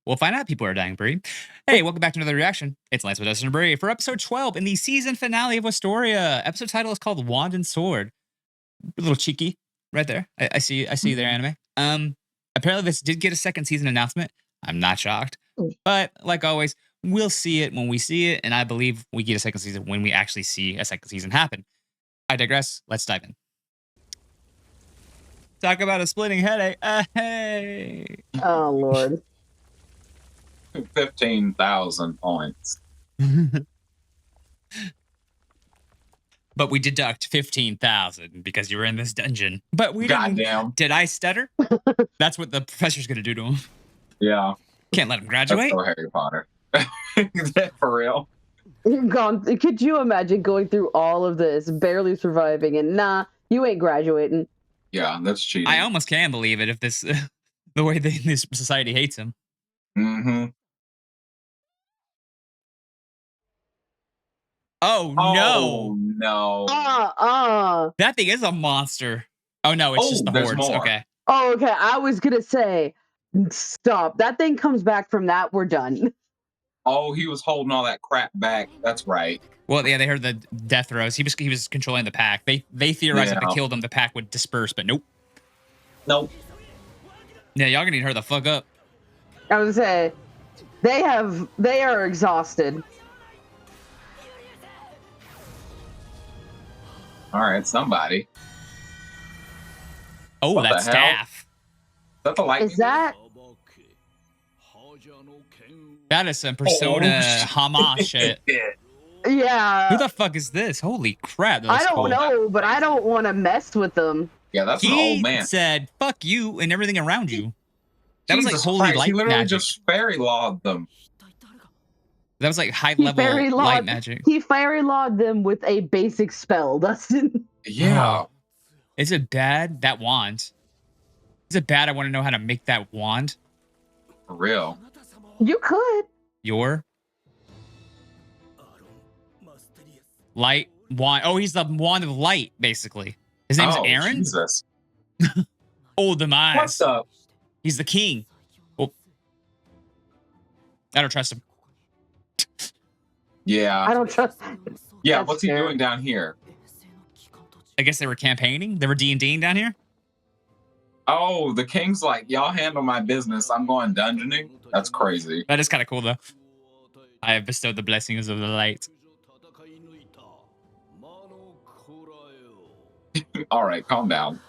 We'll find out people are dying, Bree. Hey, welcome back to another reaction. It's Lance with Dustin and Bree for episode 12 in the season finale of Wistoria. Episode title is called Wand and Sword. A little cheeky right there. I see their anime. Apparently this did get a second season announcement. I'm not shocked. But like always, we'll see it when we see it, and I believe we get a second season when we actually see a second season happen. I digress. Let's dive in. Talk about a splitting headache. Hey. Oh, Lord. 15,000 points. But we deduct 15,000 because you were in this dungeon. But we didn't. Goddamn. Did I stutter? That's what the professor's going to do to him. Yeah. Can't let him graduate. That's so Harry Potter. For real. Could you imagine going through all of this, barely surviving, and nah, you ain't graduating? Yeah, that's cheating. I almost can believe it if this, the way this society hates him. Mm-hmm. Oh, no. No. That thing is a monster. Oh, no, it's just the hordes. More. Okay. Oh, okay. I was going to say, stop. That thing comes back from that. We're done. Oh, he was holding all that crap back. That's right. Well, yeah, they heard the death throws. He was controlling the pack. They theorized if they killed him, the pack would disperse, but nope. Nope. Yeah, y'all gonna need her the fuck up. I was gonna say, they are exhausted. All right, somebody. Oh, What that the staff. Is that the lightning? Is that? That is some Persona Hama shit. Yeah. Who the fuck is this? Holy crap. I don't know, but I don't want to mess with them. Yeah, that's an old man. He said, fuck you and everything around you. That Jesus was like holy Christ, light he literally magic. just fairy lawed them. That was like high level light magic. He fairy lawed them with a basic spell, Dustin. Yeah. Is it bad? That wand. Is it bad? I want to know how to make that wand. For real. You could. Your light wand. Oh, he's the wand of light, basically. His name's Aaron? Jesus. Oh, demise. What's up? He's the king. Oh. I don't trust him. Yeah. I don't trust. Yeah, what's he doing down here? I guess they were campaigning. They were D&Ding down here. Oh, the king's like, y'all handle my business. I'm going dungeoning. That's crazy. That is kind of cool, though. I have bestowed the blessings of the light. All right, calm down.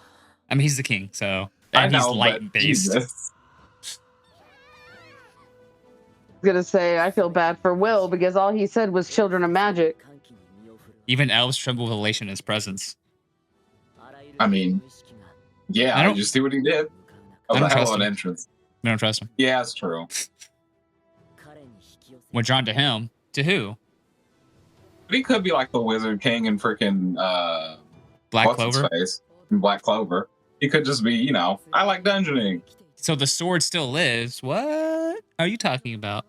I mean, he's the king, so... And he's light-based. I was gonna say, I feel bad for Will, because all he said was children of magic. Even elves tremble with elation in his presence. I mean, yeah, you see what he did? Oh, the hell of an entrance. I don't trust him. Yeah, it's true. We're drawn to him. To who? But he could be like the Wizard King and freaking Black Clover? Black Clover. He could just be, you know, I like dungeoning. So the sword still lives. What are you talking about?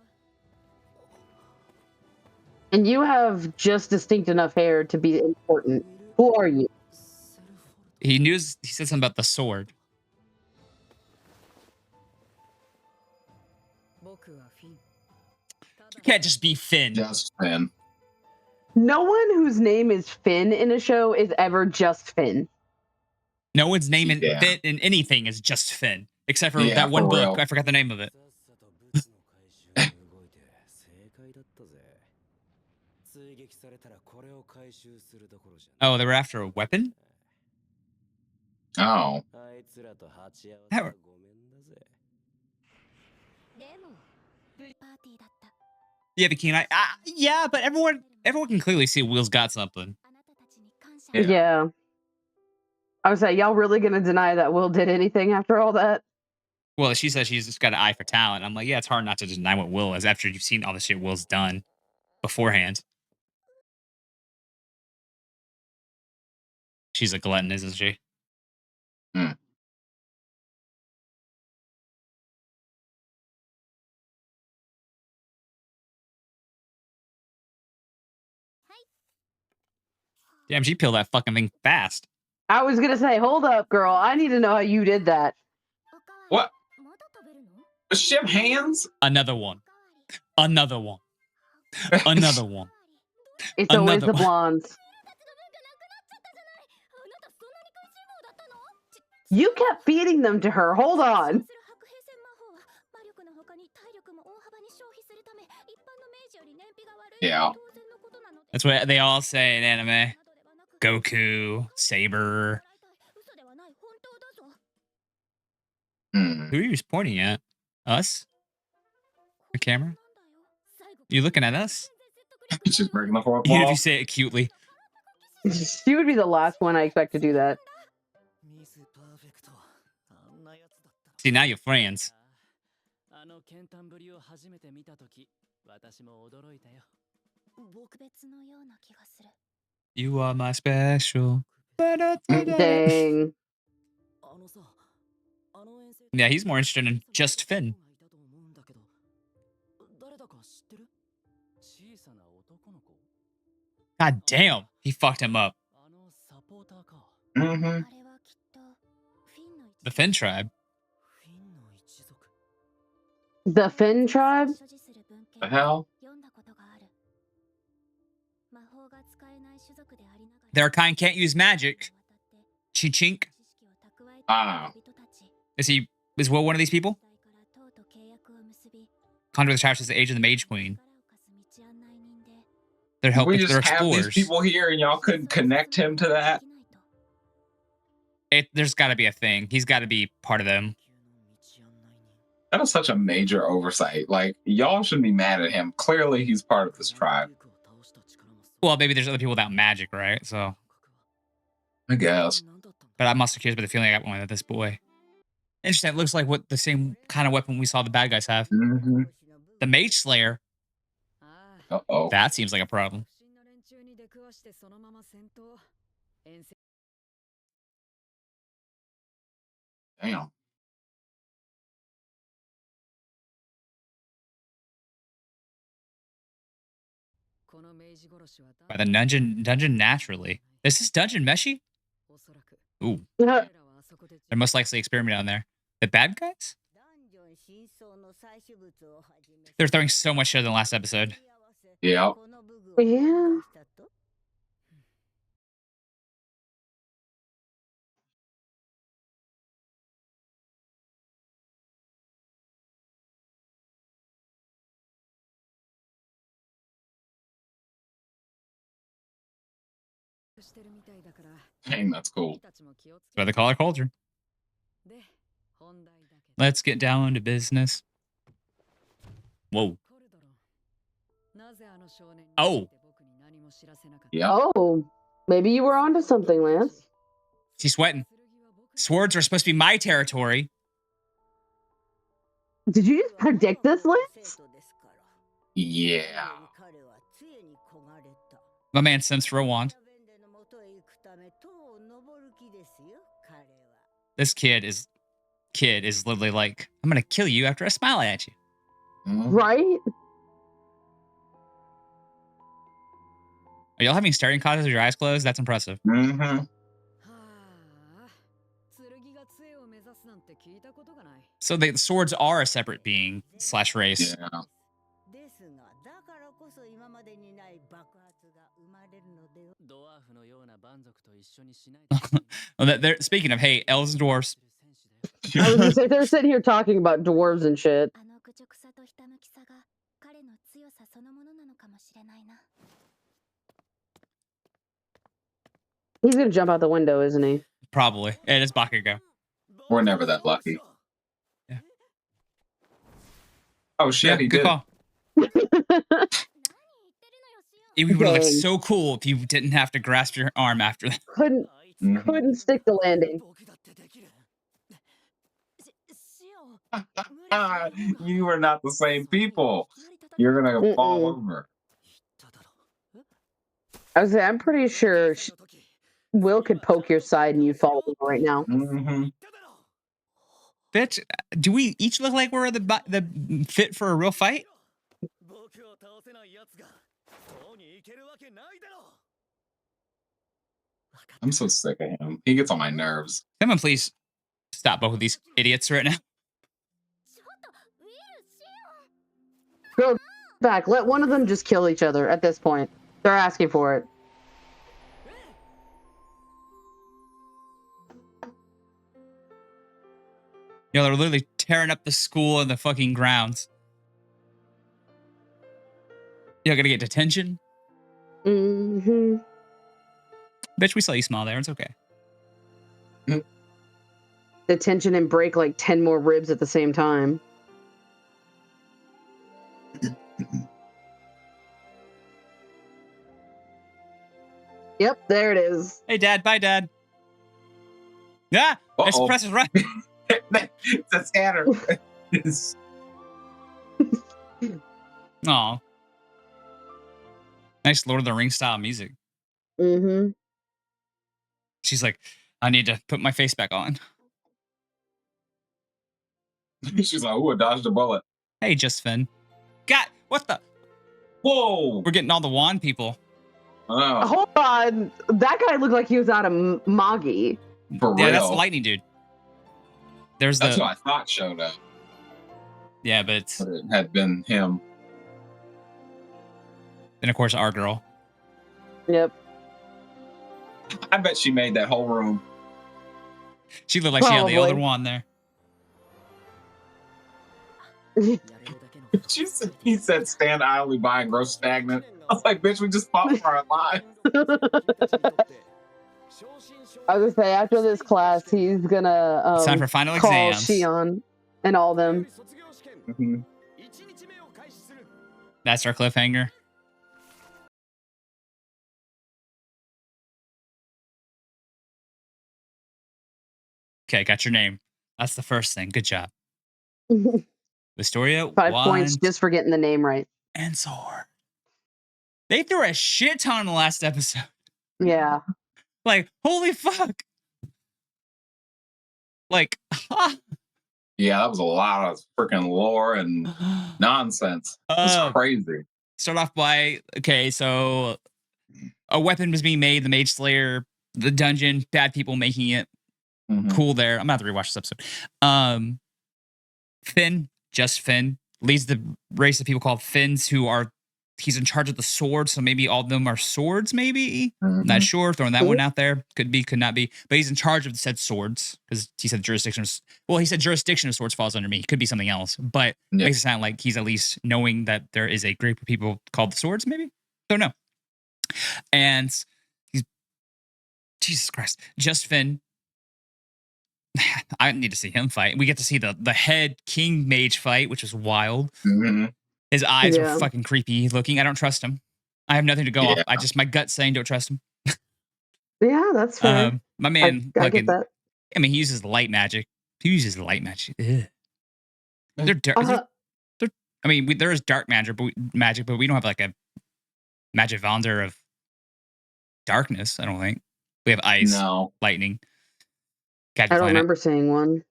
And you have just distinct enough hair to be important. Who are you? He said something about the sword. You can't just be Finn. Just Finn. No one whose name is Finn in a show is ever just Finn. No one's name in anything is just Finn. Except for that one book. I forgot the name of it. Oh, they were after a weapon? Oh. Yeah, Bikini. Yeah, but everyone can clearly see Will's got something. Yeah. I was like, y'all really gonna deny that Will did anything after all that? Well, she says she's just got an eye for talent. I'm like, yeah, it's hard not to deny what Will is after you've seen all the shit Will's done beforehand. She's a glutton, isn't she? Hmm. Damn, she peeled that fucking thing fast. I was gonna say, hold up, girl. I need to know how you did that. What? Ship hands? Another one. Another one. Another one. It's always Another the one. blondes. You kept feeding them to her. Hold on. Yeah. That's what they all say in anime. Goku, Saber. Hmm. Who are you pointing at? Us? The camera? You looking at us? She's breaking the fourth Even if wall. you say it cutely. She would be the last one I expect to do that. See, now you're friends. You are my special. Dang. Yeah, he's more interested in just Finn. God damn, he fucked him up. Mm-hmm. The Finn tribe. The Finn tribe? The hell? Their kind can't use magic. Chink. Ah. Is Will one of these people? Conjure the Trash is the age of the Mage Queen. They're We helping. just They're have these explorers. people here and y'all couldn't connect him to that? There's got to be a thing. He's got to be part of them. That is such a major oversight. Like, y'all shouldn't be mad at him. Clearly, he's part of this tribe. Well, maybe there's other people without magic, right? So, I guess. but I'm also curious about the feeling I got with this boy. Interesting. It looks like what the same kind of weapon we saw the bad guys have. Mm-hmm. The Mage Slayer. Uh-oh. That seems like a problem. Damn. By the dungeon naturally. Is this dungeon meshy? Ooh, they're most likely experimenting on there. The bad guys? They're throwing so much shit in the last episode. Yeah. Yeah. Dang, that's cool. By the collar culture. Let's get down to business. Whoa. Oh. Yeah. Oh, maybe you were onto something, Lance. She's sweating. Swords are supposed to be my territory. Did you just predict this, Lance? Yeah. My man sends for a wand. This kid is literally like, I'm gonna kill you after I smile at you. Mhm. Right? Are y'all having staring contests with your eyes closed? That's impressive. Mm-hmm. So the swords are a separate being / race. Yeah. Well, speaking of, hey, elves and dwarves. I was gonna say they're sitting here talking about dwarves and shit. He's gonna jump out the window, isn't he? Probably. It is Bakugo. We're never that lucky. Yeah. Oh shit, Yeah, he good did. call. It would have looked Dang. so cool if you didn't have to grasp your arm after that. Mhm. Couldn't stick the landing. You are not the same people. You're gonna fall Mm-mm. over. I was saying, I'm pretty sure Will could poke your side and you'd fall over right now. Mm-hmm. Bitch, do we each look like we're the fit for a real fight? I'm so sick of him. He gets on my nerves. Someone please stop both of these idiots right now. back. Let one of them just kill each other at this point. They're asking for it. You know, they're literally tearing up the school and the fucking grounds. You're gonna get detention? Mm-hmm. Bitch, we saw you smile there. It's okay. Detention and break like 10 more ribs at the same time. Yep, there it is. Hey, Dad. Bye, Dad. Yeah, their suppressor's right. It's a scanner. Aw. Nice Lord of the Rings style music. Mm-hmm. She's like, I need to put my face back on. She's like, ooh, I dodged a bullet. Hey, just Finn. God, what the? Whoa. We're getting all the wand people. Oh, Hold on. That guy looked like he was out of Magi. for real. Yeah, that's the lightning dude. There's That's the. what I thought showed up. Yeah, but it's. But it had been him. And of course, our girl. Yep. I bet she made that whole room. She looked like she had the Probably. other wand there. He said, stand idly by and grow stagnant. I was like, bitch, we just fought for our lives. I was gonna say, after this class, he's gonna It's time for final call exams. Shion and all them. Mhm. That's our cliffhanger. Okay, got your name. That's the first thing. Good job. Wistoria, 5 points wand, just for getting the name right. and sword. They threw a shit ton in the last episode. Yeah. Like, holy fuck. Like, Yeah, that was a lot of freaking lore and nonsense. It's crazy. Start off by, okay, so a weapon was being made, the Mage Slayer, the dungeon, bad people making it. Mhm. Cool there. I'm gonna have to rewatch this episode. Finn, just Finn, leads the race of people called Finns who are, he's in charge of the sword, so maybe all of them are swords, maybe? Not Mhm. sure, throwing that one out there. Could be, could not be. But he's in charge of said swords, because he said jurisdiction of swords falls under me. Could be something else, but Yeah. makes it sound like he's at least knowing that there is a group of people called the swords, maybe? Don't know. And he's, Jesus Christ, just Finn. I need to see him fight. We get to see the head king mage fight, which was wild. Mhm. His eyes Yeah. were fucking creepy looking. I don't trust him. I have nothing to go off. Yeah. My gut's saying don't trust him. Yeah, that's fair. My man, I fucking, get that. I mean, he uses light magic. He uses light magic. Ugh. They're dark. I mean, there is dark magic, but we don't have like a magic Vander of darkness. I don't think we have ice, No. lightning. I don't remember seeing one.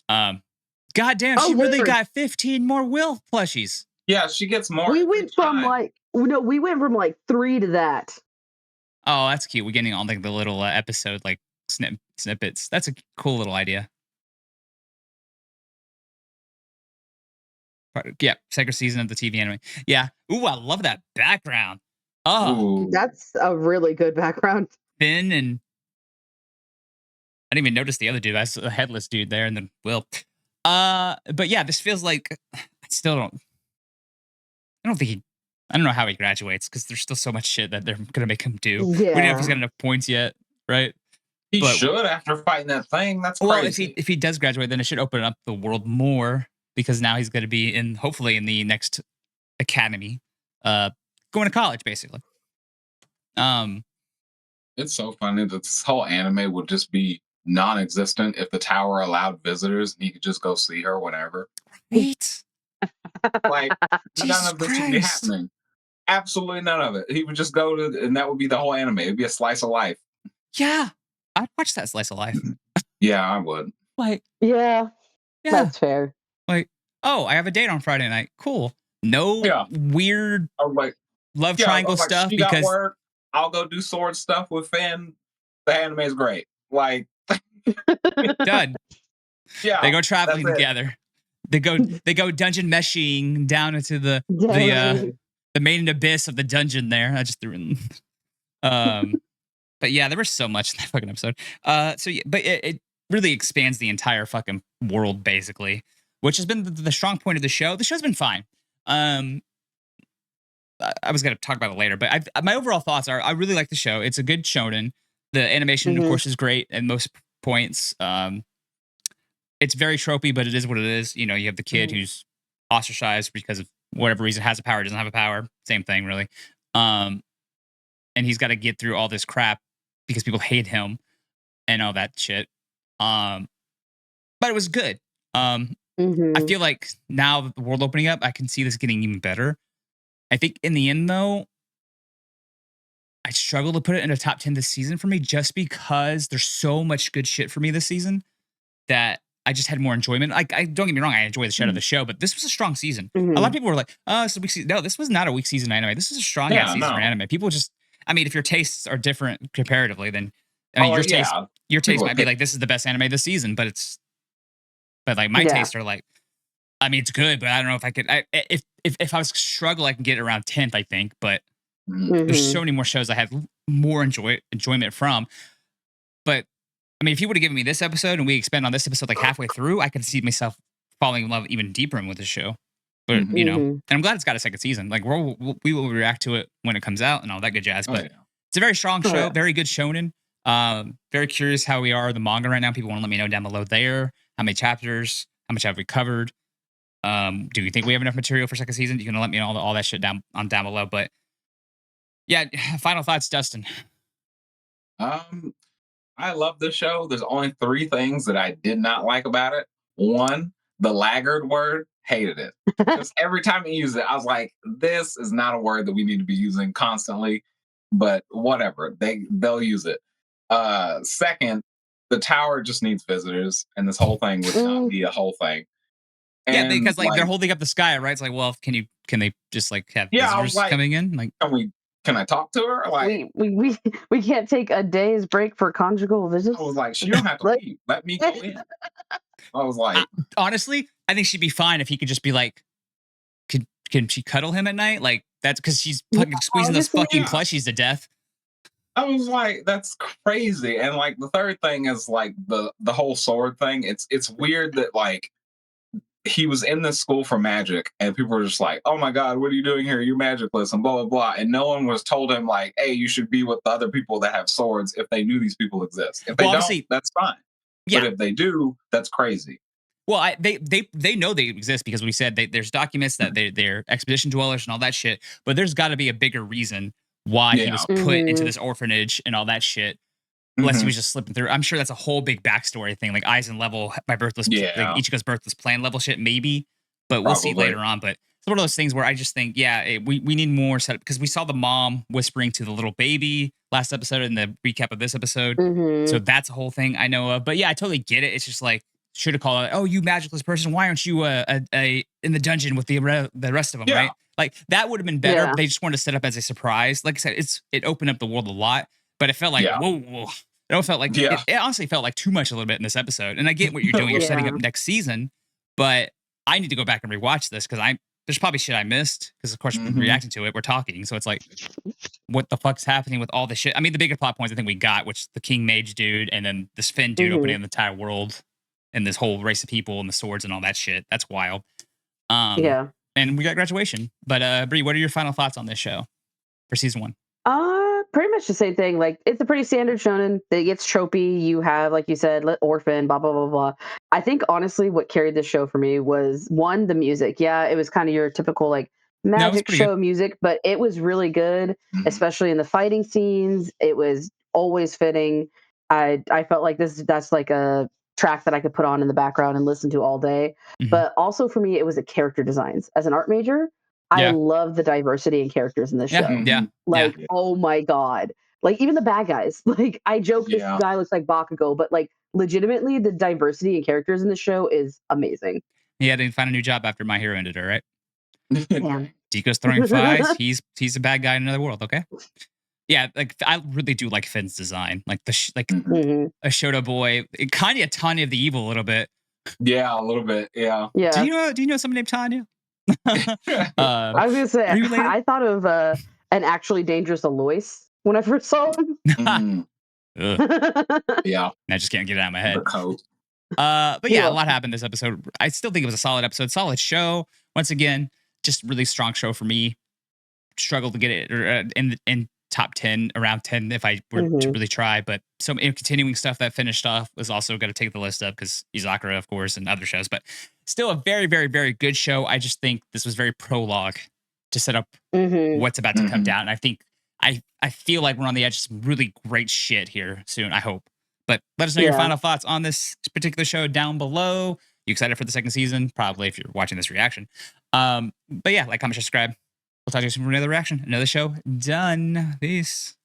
Goddamn, Oh, she really Lord. got 15 more Will plushies. Yeah, she gets more. We every went from time. we went from like 3 to that. Oh, that's cute. We're getting on like the little episode like snippets. That's a cool little idea. Yeah, second season of the TV anime. Yeah. Ooh, I love that background. Oh, Ooh. That's a really good background. Finn and I didn't even notice the other dude. That's a headless dude there, and then Will. But yeah, this feels like I still don't. I don't think he. I don't know how he graduates because there's still so much shit that they're gonna make him do. We don't know if he's Yeah. got enough points yet, right? He But- should after fighting that thing. That's Well, crazy. if he does graduate, then it should open up the world more because now he's going to be hopefully in the next academy, going to college basically. It's so funny that this whole anime would just be non-existent if the tower allowed visitors and he could just go see her whenever. Right? Like Jesus none of this would be Christ. happening. Absolutely none of it. He would just go to, and that would be the whole anime. It'd be a slice of life. Yeah, I'd watch that slice of life. Yeah, I would. Like, Yeah, yeah, that's fair. like, oh, I have a date on Friday night. Cool. No Yeah. weird I was like, love yeah, I triangle was like, stuff she got because work. I'll go do sword stuff with Finn. The anime is great. Like, done. yeah, They go traveling that's it. together. They go dungeon meshing down into the Definitely. main abyss of the dungeon there. I just threw in. But yeah, there was so much in that fucking episode. So yeah, but it really expands the entire fucking world basically, which has been the strong point of the show. The show's been fine. I was gonna talk about it later, but my overall thoughts are I really like the show. It's a good shonen. The animation, of Mhm. course, is great at most points. It's very tropey, but it is what it is. You know, you have the kid Mhm. who's ostracized because of whatever reason, has a power, doesn't have a power. Same thing, really. Um, and he's got to get through all this crap because people hate him and all that shit. Um, but it was good. I Mhm. feel like now that the world opening up, I can see this getting even better. I think in the end, though, I struggle to put it in a top 10 this season for me just because there's so much good shit for me this season that I just had more enjoyment. I don't get me wrong, I enjoy the shit of the show, but this was a strong season. A lot of Mhm. people were like, "Oh, it's a weak season." No, this was not a weak season anime. This is a strong ass Yeah, season for no. anime. People just, I mean, if your tastes are different comparatively, then I mean, Oh yeah, your taste people are might be picky. like, "This is the best anime this season," but like my Yeah. tastes are like, I mean, it's good, but I don't know if I could. If I was struggle, I can get it around 10th, I think. But Mhm. there's so Mhm. many more shows I have more enjoyment from. But I mean, if you would have given me this episode and we expand on this episode like halfway through, I could see myself falling in love even deeper with the show. But Mhm. you know, and Mhm. I'm glad it's got a second season. Like we will react to it when it comes out and all that good jazz. Oh But yeah. it's a very strong Oh, show, yeah. very good shonen. Very curious how we are the manga right now. People want to let me know down below there how many chapters, how much have we covered. Do you think we have enough material for second season? You can let me know all that shit down below. But yeah, final thoughts, Dustin. Um, I love this show. There's only three things that I did not like about it. One, the laggard word, hated it. Just every time he used it, I was like, this is not a word that we need to be using constantly, but whatever. They'll use it. Second, the tower just needs visitors, and this whole thing would not Mm, be a whole thing. Yeah, And because like they're like, holding up the sky, right? It's like, well, can they just like have yeah, I was visitors like, coming in? Like, can I talk to her? Like, we can't take a day's break for conjugal I was visits. like, she don't have to Like, leave. Let me go in. I was I, like, honestly, I think she'd be fine if he could just be like, can she cuddle him at night? Like that's because she's yeah, fucking squeezing those honestly, fucking yeah. plushies to death. I was like, that's crazy. And like the third thing is like the whole sword thing. It's weird that like he was in this school for magic and people were just like, oh my god, what are you doing here? You're magicless and blah blah blah. And no one was told him like, hey, you should be with the other people that have swords if they knew these people exist. If they Well, don't, obviously, that's fine. But yeah. if they do, that's crazy. Well, they know they exist because we said there's documents that they're expedition dwellers and all that shit. But there's got to be a bigger reason why he Yeah. was put into mhm. this orphanage and all that shit. Unless he Hmm. was just slipping through. I'm sure that's a whole big backstory thing, like Eisen level, my birthless, like Yeah, Ichigo's birthless plan level shit, maybe. But we'll see probably. later on. But it's one of those things where I just think, yeah, we need more setup because we saw the mom whispering to the little baby last episode in the recap of this episode. So Mhm. that's a whole thing I know of. But yeah, I totally get it. It's just like should have called it. Oh, you magicless person, why aren't you in the dungeon with the rest of them? Yeah. Right? Like that would have been better. Yeah. But they just wanted to set up as a surprise. Like I said, it opened up the world a lot. But it felt like Yeah. whoa. It all felt like Yeah. it honestly felt like too much a little bit in this episode. And I get what you're doing. You're setting up Yeah. next season, but I need to go back and rewatch this because there's probably shit I missed because of course we're Hmm. reacting to it. We're talking, so it's like what the fuck's happening with all this shit? I mean, the bigger plot points I think we got, which the King Mage dude, and then this Finn dude opening Mhm. the entire world, and this whole race of people and the swords and all that shit. That's wild. Um, Yeah. and we got graduation. But Bree, what are your final thoughts on this show for season one? Pretty much the same thing. Like it's a pretty standard shonen. It gets tropey. You have, like you said, orphan, blah blah blah blah. I think honestly, what carried this show for me was one, the music. Yeah, it was kind of your typical like No, it's magic pretty good. show music, but it was really good, Hmm. especially in the fighting scenes. It was always fitting. I felt like that's like a track that I could put on in the background and listen to all day. Mhm. But also for me, it was the character designs. As an art major, I Yeah, love the diversity in characters in this yeah, show. yeah, Hmm. yeah. Like, oh my god. Like even the bad guys. Like I joke this Yeah. guy looks like Bakugo, but like legitimately the diversity in characters in the show is amazing. He had to find a new job after My Hero ended. All right. Damn. Deco's throwing fives. He's a bad guy in another world. Okay. Yeah, like I really do like Finn's design, like like Mhm. Mhm. a Shoto boy, kind of a Tanya of the Evil a little bit, Yeah, a little bit. Yeah. Do Yeah. you know someone named Tanya? I was gonna say Are you related? I thought of an actually dangerous Alois when I first saw him. Mm, Ugh, yeah. I just can't get it out of my The head. coat. But He yeah, a was. lot happened this episode. I still think it was a solid episode, solid show. Once again, just really strong show for me. Struggled to get it in top 10, around 10 if I were to Mhm. really try. But some continuing stuff that finished off was also going to take the list up because Izakura, of course, and other shows. But still a very, very, very good show. I just think this was very prologue to set up Mhm. what's about to come Hmm. down. And I think I feel like we're on the edge of some really great shit here soon. I hope. But let us know your Yeah. final thoughts on this particular show down below. You excited for the second season? Probably if you're watching this reaction. But yeah, like, comment, subscribe. We'll talk to you soon for another reaction. Another show done. Peace.